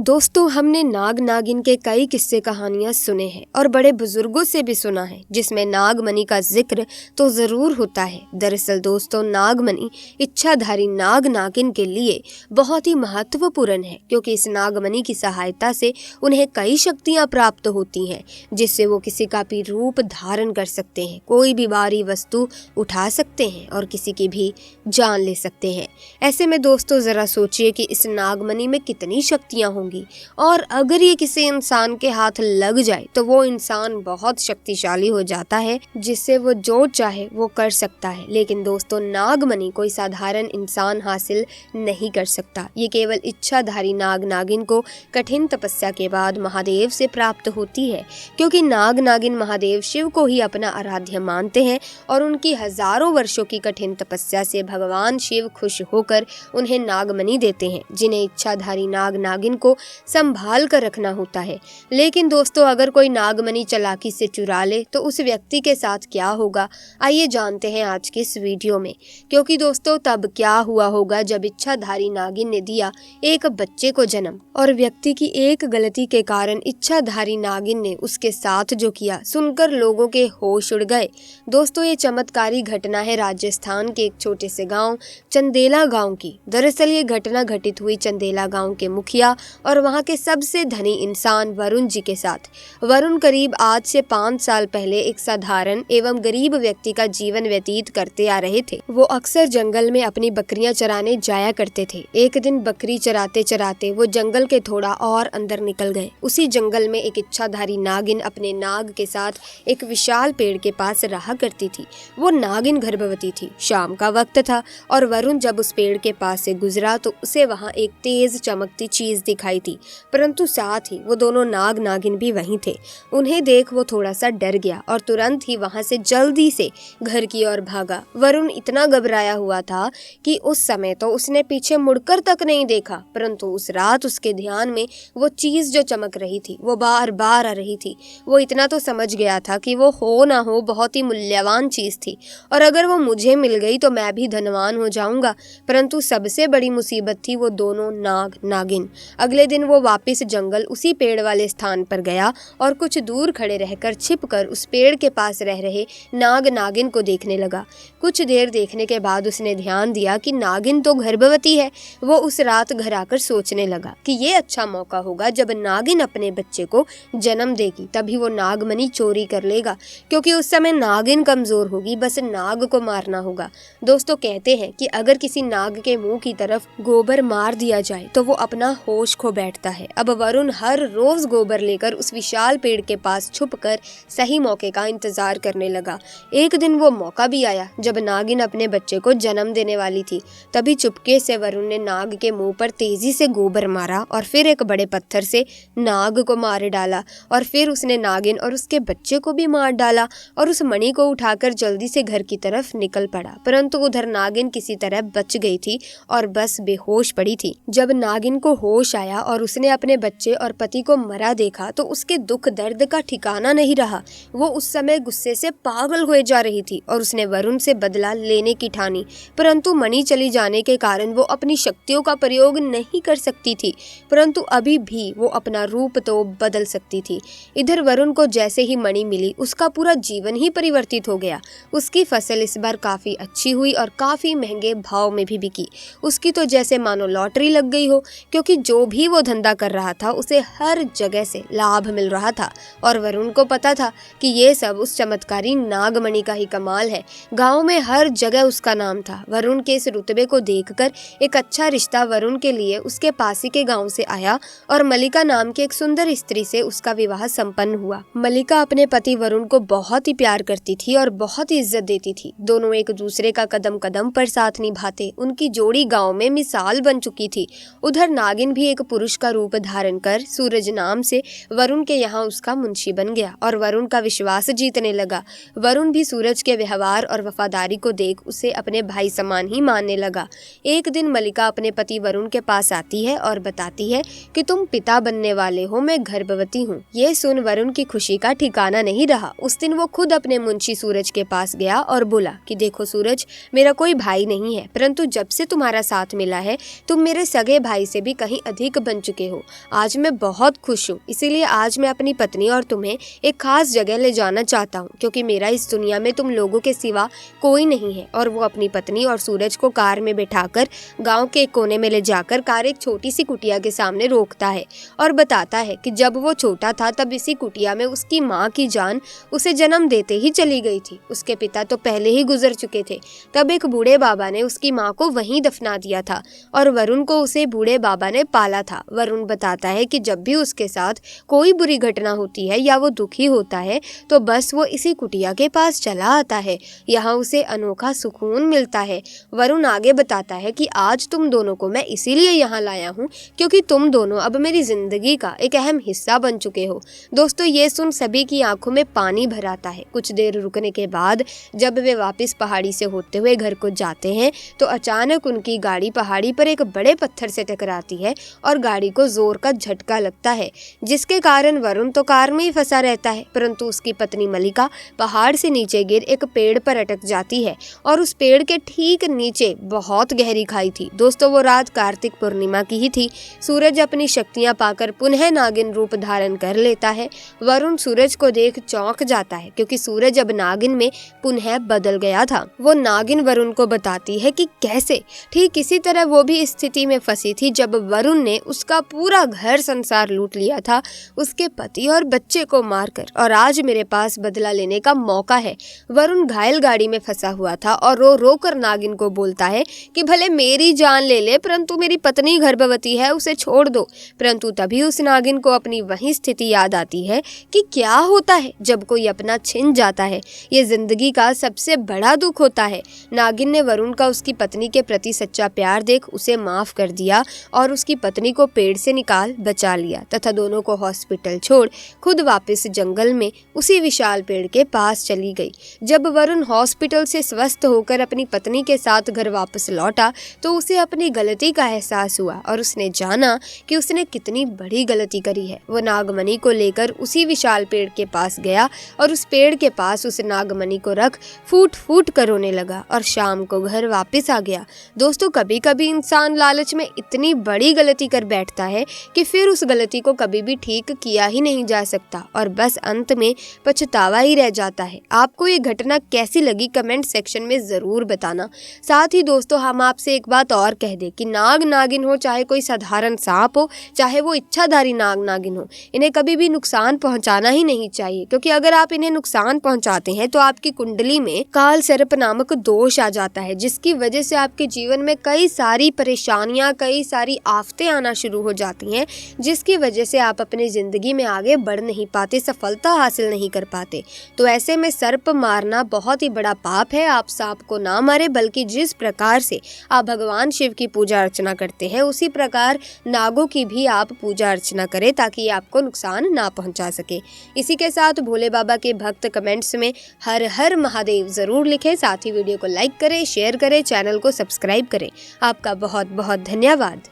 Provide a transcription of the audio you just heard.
दोस्तों, हमने नाग नागिन के कई किस्से कहानियां सुने हैं और बड़े बुजुर्गों से भी सुना है जिसमें नागमणि का जिक्र तो जरूर होता है। दरअसल दोस्तों, नागमणि इच्छाधारी नाग नागिन के लिए बहुत ही महत्वपूर्ण है, क्योंकि इस नागमणि की सहायता से उन्हें कई शक्तियां प्राप्त होती हैं, जिससे वो किसी का भी रूप धारण कर सकते हैं, कोई भी भारी वस्तु उठा सकते हैं और किसी की भी जान ले सकते हैं। ऐसे में दोस्तों, जरा सोचिए कि इस नागमणि में कितनी शक्तियां होंगी, और अगर ये किसी इंसान के हाथ लग जाए तो वो इंसान बहुत शक्तिशाली हो जाता है, जिससे वो जो चाहे वो कर सकता है। लेकिन दोस्तों, नागमणि कोई साधारण इंसान हासिल नहीं कर सकता। ये केवल इच्छाधारी नाग नागिन को कठिन तपस्या के बाद महादेव से प्राप्त होती है, क्योंकि नाग नागिन महादेव शिव को ही अपना आराध्य मानते हैं और उनकी हजारों वर्षों की कठिन तपस्या से भगवान शिव खुश होकर उन्हें नागमणि देते हैं, जिन्हें इच्छाधारी नाग नागिन को संभाल कर रखना होता है। लेकिन दोस्तों, अगर कोई नागमणि चालाकी से चुरा ले तो उस व्यक्ति के साथ क्या होगा, आइए जानते हैं आज के इस वीडियो में। क्योंकि दोस्तों, तब क्या हुआ होगा जब इच्छाधारी नागिन ने दिया एक बच्चे को जन्म, और व्यक्ति की एक गलती के कारण इच्छाधारी नागिन ने उसके साथ जो किया सुनकर लोगों के होश उड़ गए। दोस्तों, ये चमत्कारी घटना है राजस्थान के एक छोटे से गांव चंदेला गांव की। दरअसल ये घटना घटित हुई चंदेला गांव के मुखिया और वहां के सबसे धनी इंसान वरुण जी के साथ। वरुण करीब आज से 5 साल पहले एक साधारण एवं गरीब व्यक्ति का जीवन व्यतीत करते आ रहे थे। वो अक्सर जंगल में अपनी बकरियां चराने जाया करते थे। एक दिन बकरी चराते चराते वो जंगल के थोड़ा और अंदर निकल गए। उसी जंगल में एक इच्छाधारी नागिन अपने नाग के साथ एक विशाल पेड़ के पास रहा करती थी। वो नागिन गर्भवती थी। शाम का वक्त था और वरुण जब उस पेड़ के पास से गुजरा तो उसे वहाँ एक तेज चमकती चीज दिखाई थी, परंतु साथ ही वो दोनों नाग नागिन भी वहीं थे। उन्हें देख वो थोड़ा सा डर गया और तुरंत ही वहां से जल्दी से घर की ओर भागा। वरुण इतना घबराया हुआ था कि उस समय तो उसने पीछे मुड़कर तक नहीं देखा, परंतु उस रात उसके ध्यान में वो चीज जो चमक रही थी वो बार बार आ रही थी। वो इतना तो समझ गया था कि वो हो ना हो बहुत ही मूल्यवान चीज थी, और अगर वो मुझे मिल गई तो मैं भी धनवान हो जाऊंगा। परंतु सबसे बड़ी मुसीबत थी वो दोनों नाग नागिन। अगले दिन वो वापस जंगल उसी पेड़ वाले स्थान पर गया और कुछ दूर खड़े रहकर छिपकर उस पेड़ के पास रह रहे नाग नागिन को देखने लगा। कुछ देर देखने के बाद उसने ध्यान दिया कि नागिन तो गर्भवती है। वो उस रात घर आकर सोचने लगा कि ये अच्छा मौका होगा जब नागिन अपने बच्चे को जन्म देगी, तभी वो नागमणि चोरी कर लेगा, क्योंकि उस समय नागिन कमजोर होगी, बस नाग को मारना होगा। दोस्तों, कहते हैं कि अगर किसी नाग के मुंह की तरफ गोबर मार दिया जाए तो वो अपना होश खो बैठता है। अब वरुण हर रोज गोबर लेकर उस विशाल पेड़ के पास छुपकर सही मौके का इंतजार करने लगा। एक दिन वो मौका भी आया जब नागिन अपने बच्चे को जन्म देने वाली थी। तभी चुपके से वरुण ने नाग के मुंह पर तेजी से गोबर मारा और फिर एक बड़े पत्थर से नाग को मार डाला, और फिर उसने नागिन और उसके बच्चे को भी मार डाला और उस मणि को उठाकर जल्दी से घर की तरफ निकल पड़ा। परंतु उधर नागिन किसी तरह बच गई थी और बस बेहोश पड़ी थी। जब नागिन को होश आया और उसने अपने बच्चे और पति को मरा देखा तो उसके दुख दर्द का ठिकाना नहीं रहा। वो उस समय गुस्से से पागल हुए जा रही थी और उसने वरुण से बदला लेने की ठानी, परंतु मणि चली जाने के कारण वो अपनी शक्तियों का प्रयोग नहीं कर सकती थी, परंतु अभी भी वो अपना रूप तो बदल सकती थी। इधर वरुण को जैसे ही मणि मिली उसका पूरा जीवन ही परिवर्तित हो गया। उसकी फसल इस बार काफी अच्छी हुई और काफी महंगे भाव में भी बिकी। उसकी तो जैसे मानो लॉटरी लग गई हो, क्योंकि जो भी वो धंधा कर रहा था उसे हर जगह से लाभ मिल रहा था। और वरुण को पता था कि ये सब उस चमत्कारी नागमणि का ही कमाल है। गांव में हर जगह उसका नाम था। वरुण के इस रुतबे को देखकर एक अच्छा रिश्ता वरुण के लिए उसके पास ही के गांव से आया और मलिका नाम की एक सुंदर स्त्री से उसका विवाह संपन्न हुआ। मलिका अपने पति वरुण को बहुत ही प्यार करती थी और बहुत ही इज्जत देती थी। दोनों एक दूसरे का कदम कदम पर साथ निभाते। उनकी जोड़ी गाँव में मिसाल बन चुकी थी। उधर नागिन भी एक पुरुष का रूप धारण कर सूरज नाम से वरुण के यहाँ उसका मुंशी बन गया और वरुण का विश्वास जीतने लगा। वरुण भी सूरज के व्यवहार और वफादारी को देख उसे अपने भाई समान ही मानने लगा। एक दिन मलिका अपने पति वरुण के पास आती है और बताती है कि तुम पिता बनने वाले हो, मैं गर्भवती हूँ। ये सुन वरुण की खुशी का ठिकाना नहीं रहा। उस दिन वो खुद अपने मुंशी सूरज के पास गया और बोला कि देखो सूरज, मेरा कोई भाई नहीं है, परंतु जब से तुम्हारा साथ मिला है तुम मेरे सगे भाई से भी कहीं अधिक बन बन चुके हो। आज मैं बहुत खुश हूँ, इसीलिए आज मैं अपनी पत्नी और तुम्हें एक खास जगह ले जाना चाहता हूँ, क्योंकि मेरा इस दुनिया में तुम लोगों के सिवा कोई नहीं है। और वो अपनी पत्नी और सूरज को कार में बिठाकर गांव के एक कोने में ले जाकर कार एक छोटी सी कुटिया के सामने रोकता है और बताता है कि जब वो छोटा था तब इसी कुटिया में उसकी माँ की जान उसे जन्म देते ही चली गई थी। उसके पिता तो पहले ही गुजर चुके थे। तब एक बूढ़े बाबा ने उसकी माँ को वहीं दफना दिया था और वरुण को उसे बूढ़े बाबा ने पाला था। वरुण बताता है कि जब भी उसके साथ कोई बुरी घटना होती है या वो दुखी होता है तो बस वो इसी कुटिया के पास चला आता है। यहाँ उसे अनोखा सुकून मिलता है। वरुण आगे बताता है कि आज तुम दोनों को मैं इसीलिए यहाँ लाया हूँ क्योंकि तुम दोनों अब मेरी जिंदगी का एक अहम हिस्सा बन चुके हो। दोस्तों, ये सुन सभी की आंखों में पानी भर आता है। कुछ देर रुकने के बाद जब वे वापस पहाड़ी से होते हुए घर को जाते हैं तो अचानक उनकी गाड़ी पहाड़ी पर एक बड़े पत्थर से टकराती है और गाड़ी को जोर का झटका लगता है, जिसके कारण वरुण तो कार में ही फंसा रहता है, परंतु उसकी पत्नी मलिका पहाड़ से नीचे गिर एक पेड़ पर अटक जाती है और उस पेड़ के ठीक नीचे बहुत गहरी खाई थी। दोस्तों, वो रात कार्तिक पूर्णिमा की ही थी। सूरज अपनी शक्तियां पाकर पुनः नागिन रूप धारण कर लेता है। वरुण सूरज को देख चौंक जाता है क्योंकि सूरज अब नागिन में पुनः बदल गया था। वो नागिन वरुण को बताती है कि कैसे ठीक इसी तरह वो भी इस स्थिति में फंसी थी जब वरुण ने उसका पूरा घर संसार लूट लिया था, उसके पति और बच्चे को मारकर, और आज मेरे पास बदला लेने का मौका है। वरुण घायल गाड़ी में फंसा हुआ था और रो रो कर नागिन को बोलता है कि भले मेरी जान ले ले परंतु मेरी पत्नी गर्भवती है, उसे छोड़ दो। परंतु तभी उस नागिन को अपनी वही स्थिति याद आती है कि क्या होता है जब कोई अपना छिन जाता है। ये जिंदगी का सबसे बड़ा दुख होता है। नागिन ने वरुण का उसकी पत्नी के प्रति सच्चा प्यार देख उसे माफ कर दिया और उसकी पत्नी को पेड़ से निकाल बचा लिया तथा दोनों को हॉस्पिटल छोड़ खुद वापस जंगल में उसी विशाल पेड़ के पास चली गई। जब वरुण हॉस्पिटल से स्वस्थ होकर अपनी पत्नी के साथ घर वापस लौटा तो उसे अपनी गलती का एहसास हुआ और उसने जाना कि उसने कितनी बड़ी गलती करी है। वो नागमणि को लेकर उसी विशाल पेड़ के पास गया और उस पेड़ के पास उस नागमणि को रख फूट फूट कर रोने लगा और शाम को घर वापस आ गया। दोस्तों, कभी कभी इंसान लालच में इतनी बड़ी गलती कर बैठता है कि फिर उस गलती को कभी भी ठीक किया ही नहीं जा सकता और बस अंत में पछतावा ही रह जाता है। आपको ये घटना कैसी लगी कमेंट सेक्शन में जरूर बताना। साथ ही दोस्तों, हम आपसे एक बात और कह दें कि नाग नागिन हो चाहे कोई साधारण सांप हो चाहे वो इच्छाधारी नाग नागिन हो, इन्हें कभी भी नुकसान पहुंचाना ही नहीं चाहिए, क्योंकि अगर आप इन्हें नुकसान पहुंचाते हैं तो आपकी कुंडली में काल सर्प नामक दोष आ जाता है, जिसकी वजह से आपके जीवन में कई सारी परेशानियां, कई सारी आफतें आना शुरू हो जाती हैं, जिसकी वजह से आप अपनी जिंदगी में आगे बढ़ नहीं पाते, सफलता हासिल नहीं कर पाते। तो ऐसे में सर्प मारना बहुत ही बड़ा पाप है। आप सांप को ना मारे, बल्कि जिस प्रकार से आप भगवान शिव की पूजा अर्चना करते हैं उसी प्रकार नागों की भी आप पूजा अर्चना करें ताकि ये आपको नुकसान ना पहुंचा सके। इसी के साथ भोले बाबा के भक्त कमेंट्स में हर हर महादेव जरूर लिखें। साथ ही वीडियो को लाइक करें, शेयर करें, चैनल को सब्सक्राइब करें। आपका बहुत बहुत धन्यवाद।